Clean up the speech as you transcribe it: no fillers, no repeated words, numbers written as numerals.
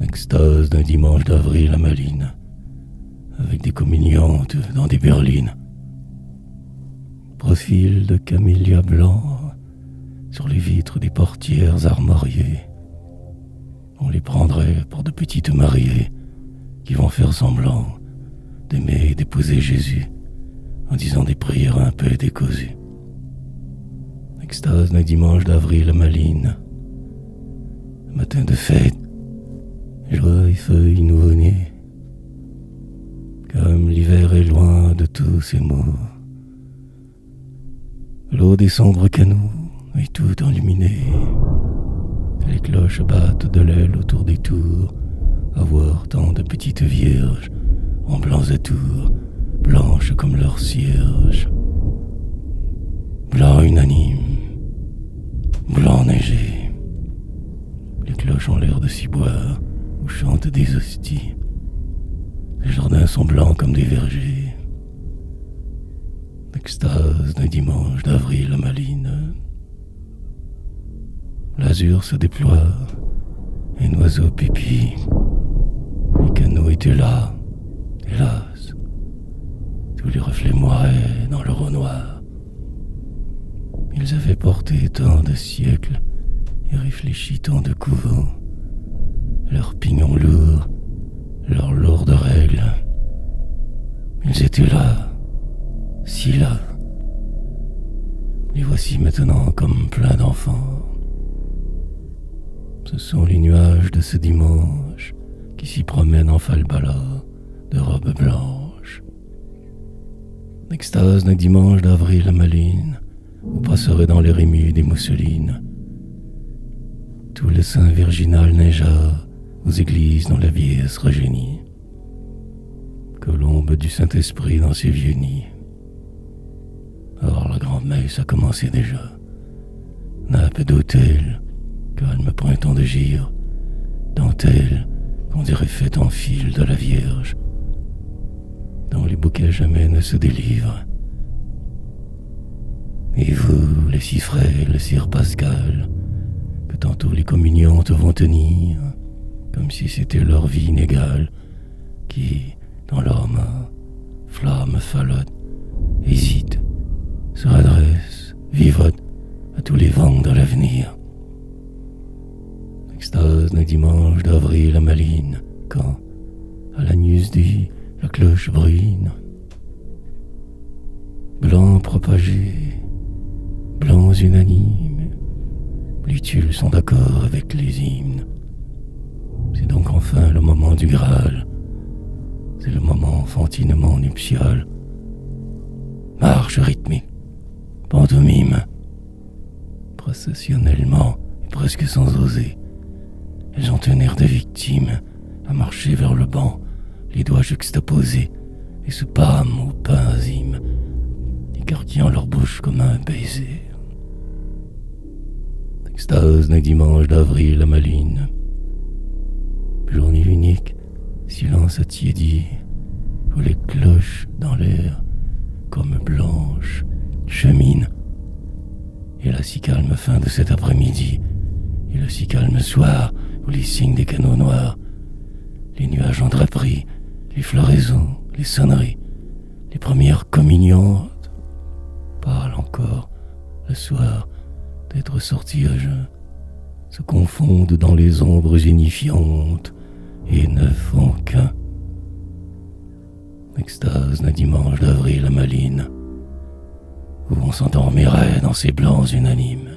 Extase d'un dimanche d'avril à Malines, avec des communiantes dans des berlines. Profil de camélia blanc sur les vitres des portières armoriées. On les prendrait pour de petites mariées qui vont faire semblant d'aimer et d'épouser Jésus en disant des prières un peu décousues. Extase d'un dimanche d'avril à Malines, matin de fête, joie et feuilles nouveau-nées, comme l'hiver est loin de tous ces mots. L'eau des sombres canaux est tout enluminée. Les cloches battent de l'aile autour des tours, à voir tant de petites vierges en blancs atours, blanches comme leurs cierges. Blanc unanime, blanc neigé. Les cloches ont l'air de ciboire où chantent des hosties. Les jardins sont blancs comme des vergers. Extase d'un dimanche d'avril à Malines. L'azur se déploie, un oiseau pipi. Les canaux étaient là, hélas. Tous les reflets moiraient dans leur eau noire. Ils avaient porté tant de siècles et réfléchi tant de couvents. Leurs pignons lourds, leurs lourdes règles. Ils étaient là, si là. Les voici maintenant comme plein d'enfants. Ce sont les nuages de ce dimanche qui s'y promènent en falbala de robes blanches. Extase d'un dimanche d'avril à Malines, vous passerez dans les rémus des mousselines. Tout le sein virginal neigea aux églises dont la vieille se rajeunit. Colombe du Saint-Esprit dans ses vieux nids. Or la grande messe a commencé déjà. Nappe d'autel, calme printemps de gire, dentelle qu'on dirait faite en fil de la Vierge, dont les bouquets jamais ne se délivrent. Et vous, les si frêles, sire Pascal, que tantôt les communiantes vont tenir, comme si c'était leur vie inégale, qui, dans leurs mains, flamme falote, hésite, se redresse, vivote à tous les vents de l'avenir. Extase d'un dimanche d'avril à Malines, quand, à l'Agnus Dei, la cloche bruine. Blancs propagés, blancs unanimes, les tuiles sont d'accord avec les hymnes. C'est donc enfin le moment du Graal, c'est le moment enfantinement nuptial. Marche rythmique, pantomime, processionnellement et presque sans oser. Elles ont un air de victime à marcher vers le banc, les doigts juxtaposés, et se pâment au pain azime, écartillant leur bouche comme un baiser. Extase d'un dimanche d'avril à Malines. Journée unique, silence attiédi, où les cloches dans l'air, comme blanches, cheminent. Et la si calme fin de cet après-midi, et le si calme soir, où les signes des canaux noirs, les nuages en draperie, les floraisons, les sonneries, les premières communiantes parlent encore le soir d'être sortis à jeun, se confondent dans les ombres zénifiantes et ne font qu'un. Extase d'un dimanche d'avril à Malines, où on s'endormirait dans ces blancs unanimes.